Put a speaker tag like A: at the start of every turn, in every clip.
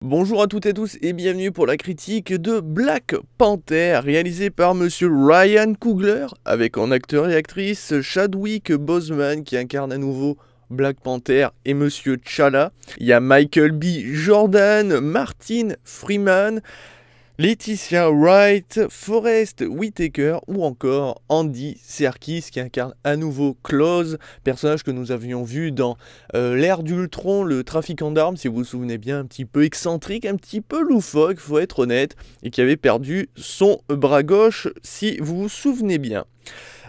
A: Bonjour à toutes et tous et bienvenue pour la critique de Black Panther, réalisé par monsieur Ryan Coogler, avec en acteur et actrice Chadwick Boseman qui incarne à nouveau Black Panther et monsieur T'Challa. Il y a Michael B. Jordan, Martin Freeman, Laetitia Wright, Forest Whitaker ou encore Andy Serkis qui incarne à nouveau Klaus, personnage que nous avions vu dans l'ère d'Ultron, le trafiquant d'armes, si vous vous souvenez bien, un petit peu excentrique, un petit peu loufoque, faut être honnête, et qui avait perdu son bras gauche, si vous vous souvenez bien.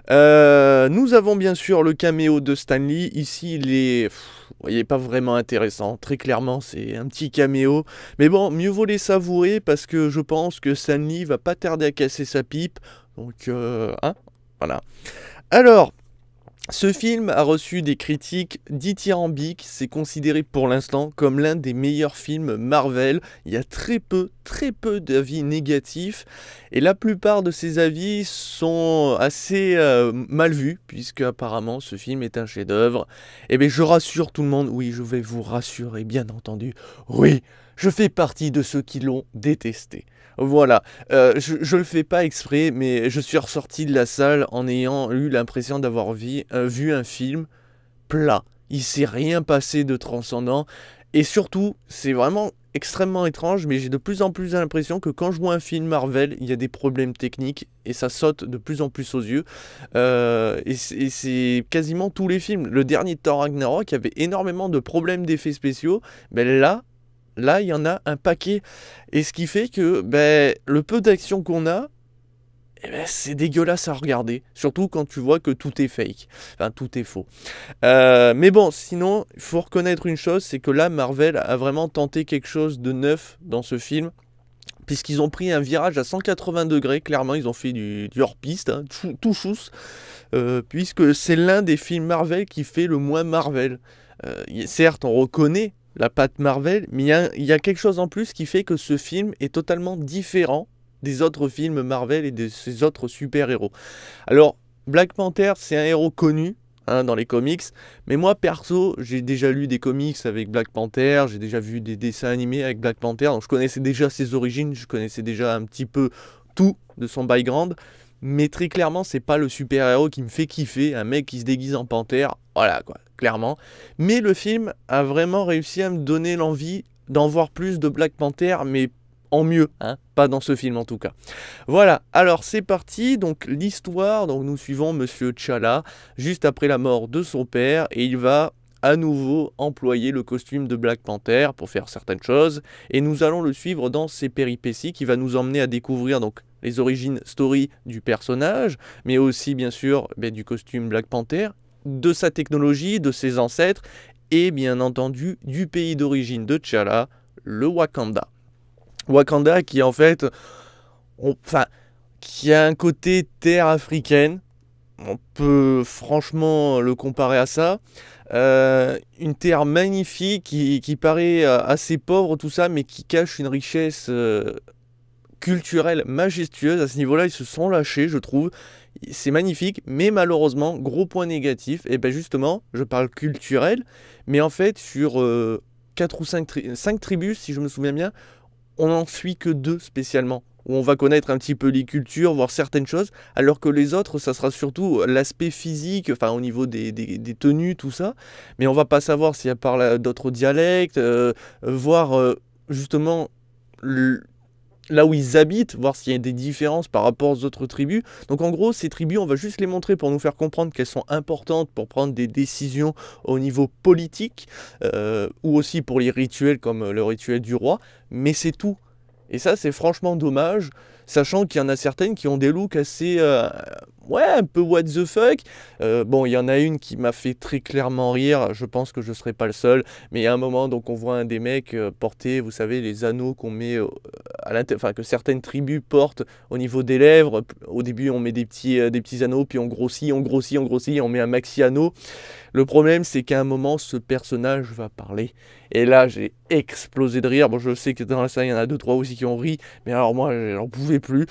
A: Nous avons bien sûr le caméo de Stan Lee. Ici, il est, vous voyez, pas vraiment intéressant. Très clairement, c'est un petit caméo. Mais bon, mieux vaut les savourer parce que je pense que Stan Lee va pas tarder à casser sa pipe. Donc, voilà. Alors, ce film a reçu des critiques dithyrambiques, c'est considéré pour l'instant comme l'un des meilleurs films Marvel. Il y a très peu d'avis négatifs, et la plupart de ces avis sont assez mal vus, puisque apparemment ce film est un chef-d'œuvre. Et bien je rassure tout le monde, oui je vais vous rassurer bien entendu, oui je fais partie de ceux qui l'ont détesté. Voilà, je le fais pas exprès, mais je suis ressorti de la salle en ayant eu l'impression d'avoir vu un film plat. Il s'est rien passé de transcendant. Et surtout, c'est vraiment extrêmement étrange, mais j'ai de plus en plus l'impression que quand je vois un film Marvel, il y a des problèmes techniques et ça saute de plus en plus aux yeux. Et c'est quasiment tous les films. Le dernier Thor Ragnarok avait énormément de problèmes d'effets spéciaux, mais là, il y en a un paquet. Et ce qui fait que le peu d'action qu'on a, c'est dégueulasse à regarder. Surtout quand tu vois que tout est fake. Enfin, tout est faux. Mais bon, sinon, il faut reconnaître une chose, c'est que là, Marvel a vraiment tenté quelque chose de neuf dans ce film. Puisqu'ils ont pris un virage à 180 degrés, clairement, ils ont fait du hors-piste, hein, tout chousse. Puisque c'est l'un des films Marvel qui fait le moins Marvel. Certes, on reconnaît la patte Marvel, mais il y a quelque chose en plus qui fait que ce film est totalement différent des autres films Marvel et de ses autres super-héros. Alors, Black Panther, c'est un héros connu dans les comics, mais moi perso, j'ai déjà lu des comics avec Black Panther, j'ai déjà vu des dessins animés avec Black Panther, donc je connaissais déjà ses origines, je connaissais déjà un petit peu tout de son background, mais très clairement, c'est pas le super-héros qui me fait kiffer, un mec qui se déguise en panthère, voilà quoi, clairement. Mais le film a vraiment réussi à me donner l'envie d'en voir plus de Black Panther, mais en mieux, hein, pas dans ce film en tout cas. Voilà, alors c'est parti, donc l'histoire, donc nous suivons Monsieur T'Challa, juste après la mort de son père, et il va à nouveau employer le costume de Black Panther pour faire certaines choses, et nous allons le suivre dans ses péripéties qui va nous emmener à découvrir donc les origines story du personnage, mais aussi bien sûr du costume Black Panther, de sa technologie, de ses ancêtres, et bien entendu du pays d'origine de T'Challa, le Wakanda. Wakanda qui en fait, qui a un côté terre africaine, on peut franchement le comparer à ça. Une terre magnifique qui paraît assez pauvre tout ça, mais qui cache une richesse culturelle majestueuse. À ce niveau-là, ils se sont lâchés, je trouve. C'est magnifique, mais malheureusement, gros point négatif, et ben justement, je parle culturel, mais en fait, sur 4 ou 5 tribus, si je me souviens bien, on n'en suit que 2 spécialement, où on va connaître un petit peu les cultures, voir certaines choses, alors que les autres, ça sera surtout l'aspect physique, enfin au niveau des tenues, tout ça, mais on va pas savoir s'il y a d'autres dialectes, voir justement là où ils habitent, voir s'il y a des différences par rapport aux autres tribus. Donc en gros, ces tribus, on va juste les montrer pour nous faire comprendre qu'elles sont importantes pour prendre des décisions au niveau politique, ou aussi pour les rituels comme le rituel du roi, mais c'est tout. Et ça, c'est franchement dommage, sachant qu'il y en a certaines qui ont des looks assez... ouais, un peu what the fuck. Bon, il y en a une qui m'a fait très clairement rire, je pense que je ne serai pas le seul, mais il y a un moment, donc on voit un des mecs porter, vous savez, les anneaux qu'on met à l'intérieur, enfin que certaines tribus portent au niveau des lèvres. Au début, on met des petits anneaux, puis on grossit, on met un maxi anneau. Le problème, c'est qu'à un moment, ce personnage va parler. Et là, j'ai explosé de rire. Bon, je sais que dans la salle, il y en a 2-3 aussi qui ont ri, mais alors moi, j'en pouvais plus.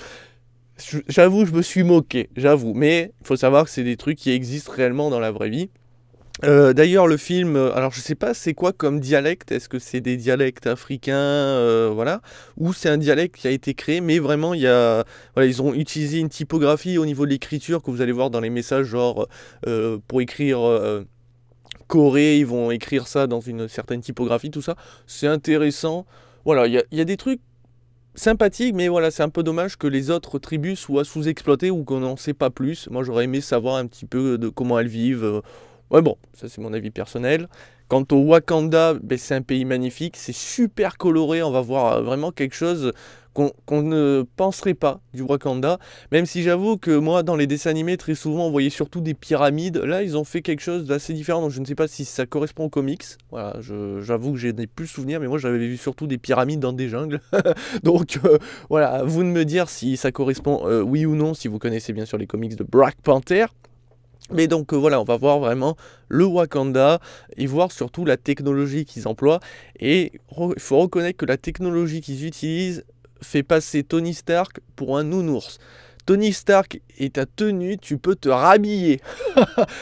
A: J'avoue, je me suis moqué, j'avoue. Mais il faut savoir que c'est des trucs qui existent réellement dans la vraie vie. D'ailleurs, le film, alors je sais pas c'est quoi comme dialecte, est-ce que c'est des dialectes africains, voilà, ou c'est un dialecte qui a été créé, mais vraiment voilà, ils ont utilisé une typographie au niveau de l'écriture que vous allez voir dans les messages, genre pour écrire Corée, ils vont écrire ça dans une certaine typographie, tout ça, c'est intéressant. Voilà, il y a des trucs sympathiques, mais voilà, c'est un peu dommage que les autres tribus soient sous-exploitées ou qu'on n'en sait pas plus. Moi, j'aurais aimé savoir un petit peu de comment elles vivent. Ouais, bon, ça c'est mon avis personnel. Quant au Wakanda, ben, c'est un pays magnifique, c'est super coloré, on va voir vraiment quelque chose qu'on ne penserait pas du Wakanda. Même si j'avoue que moi, dans les dessins animés, très souvent, on voyait surtout des pyramides. Là, ils ont fait quelque chose d'assez différent, donc je ne sais pas si ça correspond aux comics. Voilà, j'avoue que j'ai des plus souvenirs, mais moi, j'avais vu surtout des pyramides dans des jungles. Donc, voilà, à vous de me dire si ça correspond oui ou non, si vous connaissez bien sûr les comics de Black Panther. Mais donc voilà, on va voir vraiment le Wakanda et voir surtout la technologie qu'ils emploient. Et il faut reconnaître que la technologie qu'ils utilisent fait passer Tony Stark pour un nounours. Tony Stark et ta tenue, tu peux te rhabiller.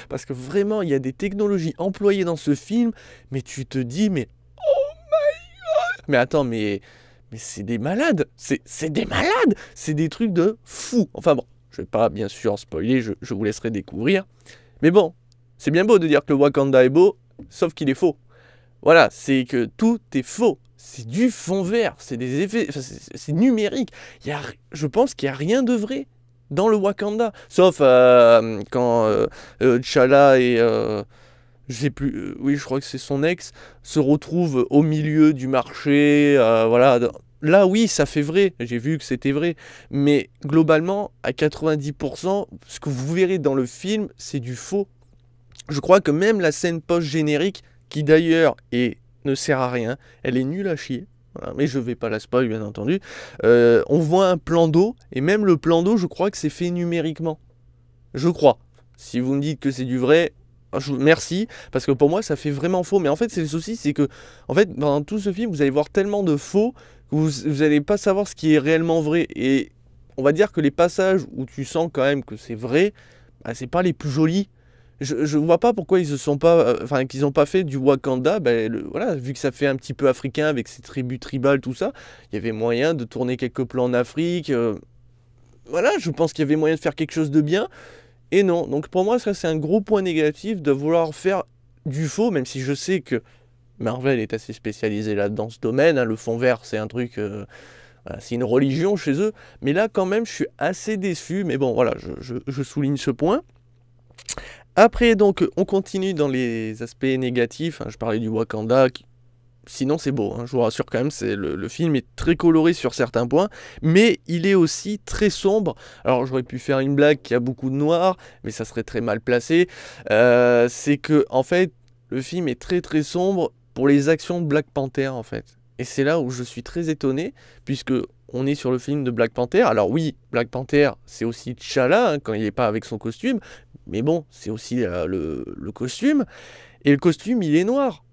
A: Parce que vraiment, il y a des technologies employées dans ce film, mais tu te dis, mais mais attends, mais c'est des malades, c'est des malades, c'est des trucs de fou. Enfin bon, je vais pas bien sûr spoiler, je vous laisserai découvrir. Mais bon, c'est bien beau de dire que le Wakanda est beau, sauf qu'il est faux. Voilà, c'est que tout est faux. C'est du fond vert, c'est des effets, enfin, c'est numérique. Je pense qu'il n'y a rien de vrai dans le Wakanda. Sauf quand T'Challa et... je sais plus, oui, je crois que c'est son ex, se retrouve au milieu du marché, voilà. Là, oui, ça fait vrai, j'ai vu que c'était vrai, mais globalement, à 90%, ce que vous verrez dans le film, c'est du faux. Je crois que même la scène post-générique, qui d'ailleurs ne sert à rien, elle est nulle à chier, voilà, mais je vais pas la spoil, bien entendu, on voit un plan d'eau, et même le plan d'eau, je crois que c'est fait numériquement. Je crois. Si vous me dites que c'est du vrai, merci, parce que pour moi ça fait vraiment faux. Mais en fait, c'est le souci, c'est que en fait, dans tout ce film, vous allez voir tellement de faux que vous n'allez pas savoir ce qui est réellement vrai. Et on va dire que les passages où tu sens quand même que c'est vrai, bah, c'est pas les plus jolis. Je vois pas pourquoi ils se sont pas, enfin qu'ils ont pas fait du Wakanda. Voilà, vu que ça fait un petit peu africain avec ses tribus tribales, tout ça, il y avait moyen de tourner quelques plans en Afrique. Voilà, je pense qu'il y avait moyen de faire quelque chose de bien. Et non, donc pour moi ça c'est un gros point négatif de vouloir faire du faux, même si je sais que Marvel est assez spécialisé là dans ce domaine, hein, le fond vert c'est un truc, voilà, c'est une religion chez eux, mais là quand même je suis assez déçu, mais bon voilà, je souligne ce point. Après donc on continue dans les aspects négatifs, hein, je parlais du Wakanda, sinon c'est beau, hein, je vous rassure quand même, le film est très coloré sur certains points, mais il est aussi très sombre. Alors j'aurais pu faire une blague qui a beaucoup de noir, mais ça serait très mal placé. C'est que en fait, le film est très très sombre pour les actions de Black Panther en fait. Et c'est là où je suis très étonné, puisque on est sur le film de Black Panther. Alors oui, Black Panther, c'est aussi T'Challa, hein, quand il n'est pas avec son costume, mais bon, c'est aussi le costume. Et le costume, il est noir.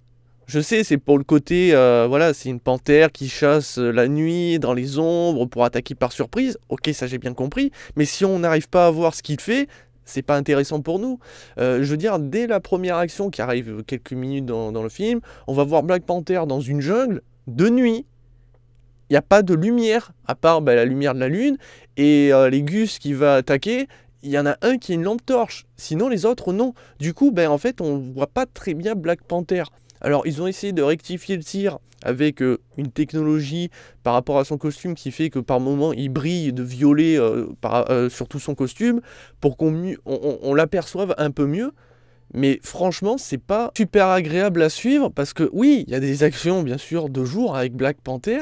A: Je sais, c'est pour le côté, voilà, c'est une panthère qui chasse la nuit, dans les ombres, pour attaquer par surprise. Ok, ça j'ai bien compris. Mais si on n'arrive pas à voir ce qu'il fait, c'est pas intéressant pour nous. Je veux dire, dès la première action qui arrive quelques minutes dans le film, on va voir Black Panther dans une jungle, de nuit. Il n'y a pas de lumière, à part la lumière de la lune. Et les Gus qui va attaquer, il y en a un qui a une lampe torche. Sinon, les autres, non. Du coup, en fait, on voit pas très bien Black Panther. Alors, ils ont essayé de rectifier le tir avec une technologie par rapport à son costume qui fait que par moment, il brille de violet sur tout son costume pour qu'on l'aperçoive un peu mieux. Mais franchement, c'est pas super agréable à suivre parce que oui, il y a des actions, bien sûr, de jour avec Black Panther,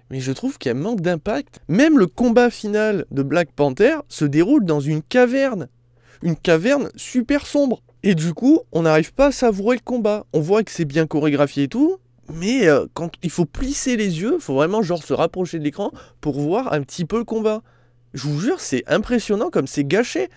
A: mais je trouve qu'il y a un manque d'impact. Même le combat final de Black Panther se déroule dans une caverne super sombre. Et du coup, on n'arrive pas à savourer le combat. On voit que c'est bien chorégraphié et tout, mais quand il faut plisser les yeux, il faut vraiment genre se rapprocher de l'écran pour voir un petit peu le combat. Je vous jure, c'est impressionnant comme c'est gâché.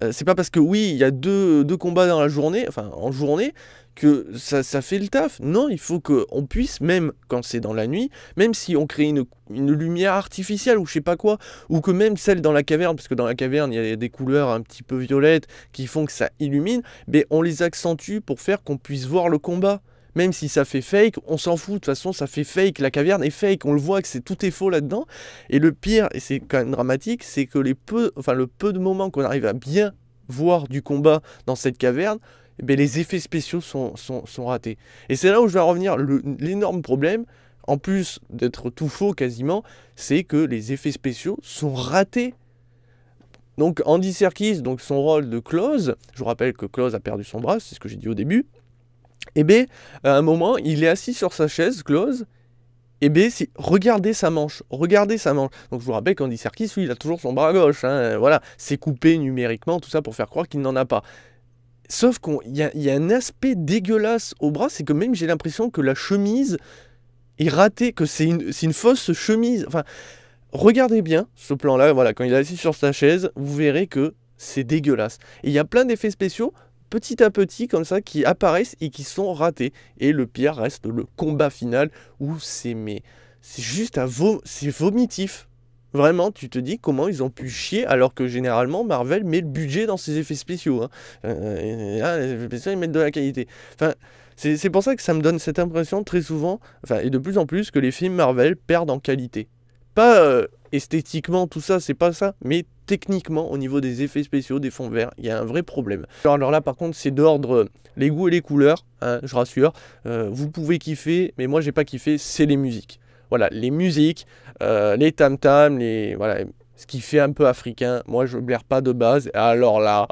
A: C'est pas parce que oui, il y a deux combats dans la journée, enfin en journée, que ça fait le taf. Non, il faut qu'on puisse, même quand c'est dans la nuit, même si on crée une lumière artificielle ou je sais pas quoi, ou que même celle dans la caverne, parce que dans la caverne, il y a des couleurs un petit peu violettes qui font que ça illumine, mais on les accentue pour faire qu'on puisse voir le combat. Même si ça fait fake, on s'en fout, de toute façon ça fait fake, la caverne est fake, on le voit que tout est faux là-dedans. Et le pire, et c'est quand même dramatique, c'est que le peu de moments qu'on arrive à bien voir du combat dans cette caverne, eh bien, les effets spéciaux sont ratés. Et c'est là où je vais revenir, l'énorme problème, en plus d'être tout faux quasiment, c'est que les effets spéciaux sont ratés. Donc Andy Serkis, donc son rôle de Klaus, je vous rappelle que Klaus a perdu son bras, c'est ce que j'ai dit au début, et bien, à un moment, il est assis sur sa chaise, Klaus, et bien, regardez sa manche, regardez sa manche. Donc je vous rappelle qu'Andy Serkis, lui, il a toujours son bras gauche, hein, voilà, c'est coupé numériquement, tout ça pour faire croire qu'il n'en a pas. Sauf qu'il y a un aspect dégueulasse au bras, c'est que même j'ai l'impression que la chemise est ratée, que c'est une fausse chemise. Enfin, regardez bien ce plan-là, voilà, quand il est assis sur sa chaise, vous verrez que c'est dégueulasse. Et il y a plein d'effets spéciaux, petit à petit, comme ça, qui apparaissent et qui sont ratés. Et le pire reste le combat final, où c'est juste c'est vomitif. Vraiment, tu te dis comment ils ont pu chier, alors que généralement, Marvel met le budget dans ses effets spéciaux. Hein. Et là, les effets spéciaux, ils mettent de la qualité. Enfin, c'est pour ça que ça me donne cette impression très souvent, enfin, et de plus en plus, que les films Marvel perdent en qualité. Pas esthétiquement, tout ça, c'est pas ça, mais techniquement, au niveau des effets spéciaux, des fonds verts, il y a un vrai problème. Alors là, par contre, c'est d'ordre les goûts et les couleurs, hein, je rassure. Vous pouvez kiffer, mais moi, j'ai pas kiffé, c'est les musiques. Voilà, les musiques, les tam-tams, voilà, ce qui fait un peu africain. Moi, je blaire pas de base. Alors là,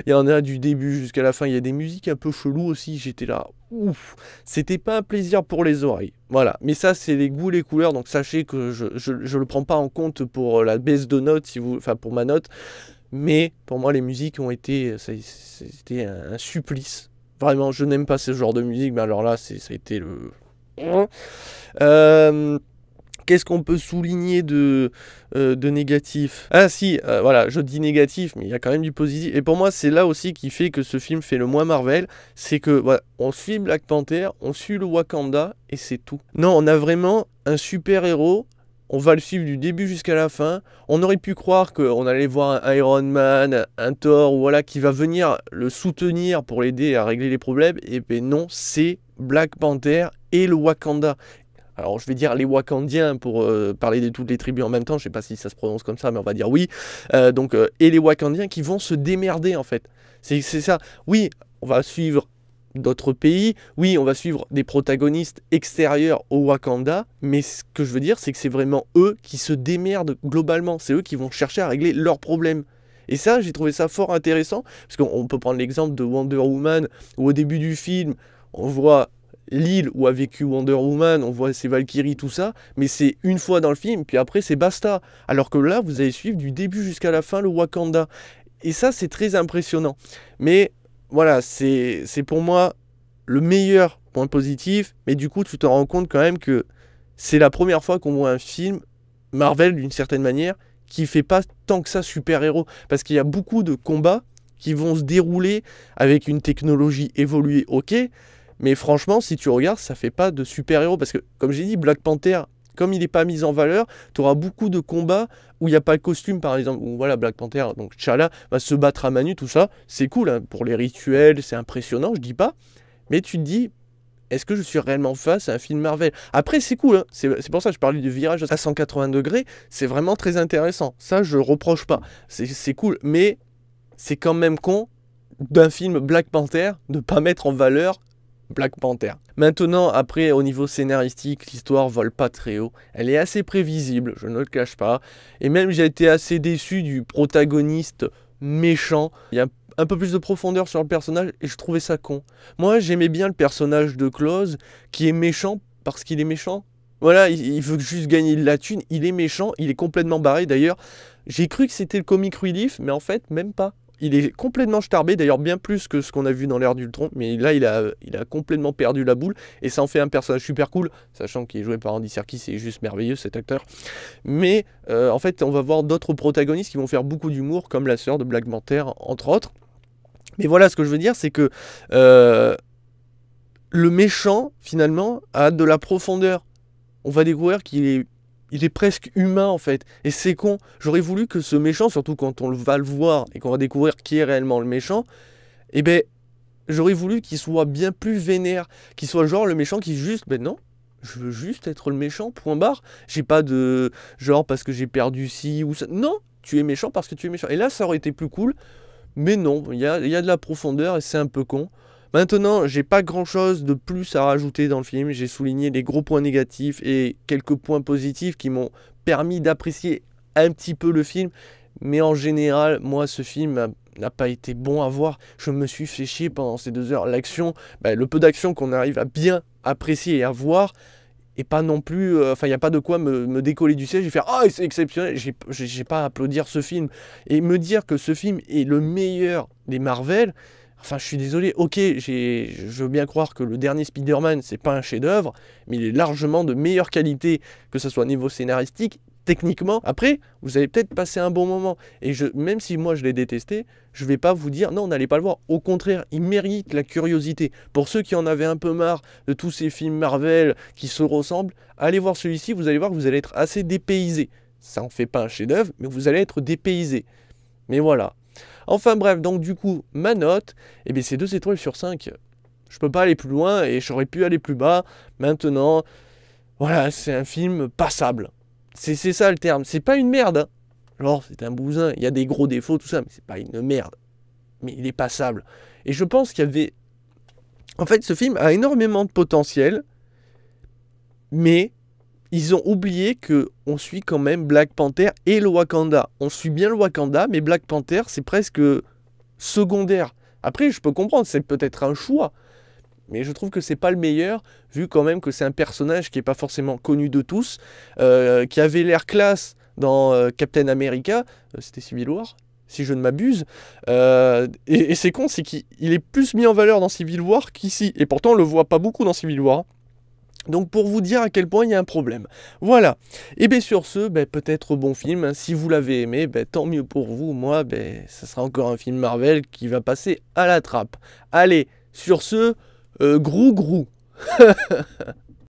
A: il y en a du début jusqu'à la fin. Il y a des musiques un peu cheloues aussi. J'étais là, ouf. C'était pas un plaisir pour les oreilles. Voilà, mais ça, c'est les goûts, les couleurs. Donc sachez que je le prends pas en compte pour la baisse de note, enfin pour ma note. Mais pour moi, les musiques ont été, c'était un supplice. Vraiment, je n'aime pas ce genre de musique. Mais alors là, ça a été le... Qu'est-ce qu'on peut souligner de négatif? Ah si, voilà, je dis négatif, mais il y a quand même du positif. Et pour moi, c'est là aussi qui fait que ce film fait le moins Marvel. C'est que, voilà, on suit Black Panther, on suit le Wakanda, et c'est tout. Non, on a vraiment un super-héros. On va le suivre du début jusqu'à la fin. On aurait pu croire qu'on allait voir un Iron Man, un Thor, ou voilà, qui va venir le soutenir pour l'aider à régler les problèmes. Et ben non, c'est Black Panther et le Wakanda. Alors je vais dire les Wakandiens pour parler de toutes les tribus en même temps, je sais pas si ça se prononce comme ça, mais on va dire oui. Et les Wakandiens qui vont se démerder en fait. C'est ça. Oui, on va suivre d'autres pays, oui, on va suivre des protagonistes extérieurs au Wakanda, mais ce que je veux dire, c'est que c'est vraiment eux qui se démerdent globalement. C'est eux qui vont chercher à régler leurs problèmes. Et ça, j'ai trouvé ça fort intéressant, parce qu'on peut prendre l'exemple de Wonder Woman, où au début du film, on voit l'île où a vécu Wonder Woman, on voit ses Valkyries, tout ça, mais c'est une fois dans le film, puis après c'est basta. Alors que là, vous allez suivre du début jusqu'à la fin le Wakanda. Et ça, c'est très impressionnant. Mais voilà, c'est pour moi le meilleur point positif, mais du coup, tu te rends compte quand même que c'est la première fois qu'on voit un film Marvel, d'une certaine manière, qui fait pas tant que ça super-héros. Parce qu'il y a beaucoup de combats qui vont se dérouler avec une technologie évoluée, ok, mais franchement, si tu regardes, ça fait pas de super-héros. Parce que, comme j'ai dit, Black Panther, comme il n'est pas mis en valeur, tu auras beaucoup de combats où il n'y a pas le costume, par exemple. Où voilà, Black Panther, donc T'Challa, va se battre à main nue, tout ça. C'est cool, hein, pour les rituels, c'est impressionnant, je dis pas. Mais tu te dis, est-ce que je suis réellement face à un film Marvel? Après, c'est cool, hein, c'est pour ça que je parlais du virage à 180 degrés. C'est vraiment très intéressant. Ça, je reproche pas. C'est cool, mais c'est quand même con d'un film Black Panther de pas mettre en valeur Black Panther. Maintenant, après, au niveau scénaristique, l'histoire vole pas très haut. Elle est assez prévisible, je ne le cache pas. Et même, j'ai été assez déçu du protagoniste méchant. Il y a un peu plus de profondeur sur le personnage et je trouvais ça con. Moi, j'aimais bien le personnage de Klaus, qui est méchant parce qu'il est méchant. Voilà, il veut juste gagner de la thune, il est méchant, il est complètement barré d'ailleurs. J'ai cru que c'était le comic relief, mais en fait, même pas. il est complètement starbé, d'ailleurs bien plus que ce qu'on a vu dans l'ère d'Ultron, mais là il a complètement perdu la boule, et ça en fait un personnage super cool, sachant qu'il est joué par Andy Serkis, c'est juste merveilleux cet acteur. Mais en fait on va voir d'autres protagonistes qui vont faire beaucoup d'humour, comme la sœur de Black Panther, entre autres. Mais voilà, ce que je veux dire, c'est que le méchant, finalement, a de la profondeur. On va découvrir qu'il est presque humain, en fait. Et c'est con. J'aurais voulu que ce méchant, surtout quand on va le voir et qu'on va découvrir qui est réellement le méchant, eh ben, j'aurais voulu qu'il soit bien plus vénère. Qu'il soit genre le méchant qui juste, ben non, je veux juste être le méchant, point barre. J'ai pas de genre parce que j'ai perdu ci ou ça. Non, tu es méchant parce que tu es méchant. Et là, ça aurait été plus cool. Mais non, il y a de la profondeur et c'est un peu con. Maintenant, j'ai pas grand chose de plus à rajouter dans le film. J'ai souligné les gros points négatifs et quelques points positifs qui m'ont permis d'apprécier un petit peu le film. Mais en général, moi, ce film n'a pas été bon à voir. Je me suis fait chier pendant ces 2 heures. L'action, le peu d'action qu'on arrive à bien apprécier et à voir, et pas non plus, enfin il n'y a pas de quoi me décoller du siège et faire « Ah, c'est exceptionnel !» J'ai pas à applaudir ce film. Et me dire que ce film est le meilleur des Marvel, enfin je suis désolé, ok, je veux bien croire que le dernier Spider-Man, c'est pas un chef-d'œuvre, mais il est largement de meilleure qualité, que ce soit au niveau scénaristique, techniquement. Après, vous avez peut-être passé un bon moment. Et même si moi je l'ai détesté, je vais pas vous dire non, n'allez pas le voir. Au contraire, il mérite la curiosité. Pour ceux qui en avaient un peu marre de tous ces films Marvel qui se ressemblent, allez voir celui-ci, vous allez voir que vous allez être assez dépaysé. Ça en fait pas un chef-d'œuvre, mais vous allez être dépaysé. Mais voilà. Enfin bref, donc du coup, ma note, eh bien, c'est 2 étoiles sur 5. Je peux pas aller plus loin et j'aurais pu aller plus bas. Maintenant, voilà, c'est un film passable. C'est ça le terme. C'est pas une merde. Hein. Genre, c'est un bousin. Il y a des gros défauts, tout ça, mais c'est pas une merde. Mais il est passable. Et je pense qu'il y avait... En fait, ce film a énormément de potentiel, mais ils ont oublié que on suit quand même Black Panther et le Wakanda. On suit bien le Wakanda, mais Black Panther, c'est presque secondaire. Après, je peux comprendre, c'est peut-être un choix. Mais je trouve que c'est pas le meilleur, vu quand même que c'est un personnage qui est pas forcément connu de tous, qui avait l'air classe dans Captain America, c'était Civil War, si je ne m'abuse. Et c'est con, c'est qu'il est plus mis en valeur dans Civil War qu'ici. Et pourtant, on le voit pas beaucoup dans Civil War. Donc pour vous dire à quel point il y a un problème. Voilà. Et bien sur ce, peut-être bon film. Si vous l'avez aimé, tant mieux pour vous. Moi, ça sera encore un film Marvel qui va passer à la trappe. Allez, sur ce... grou grou.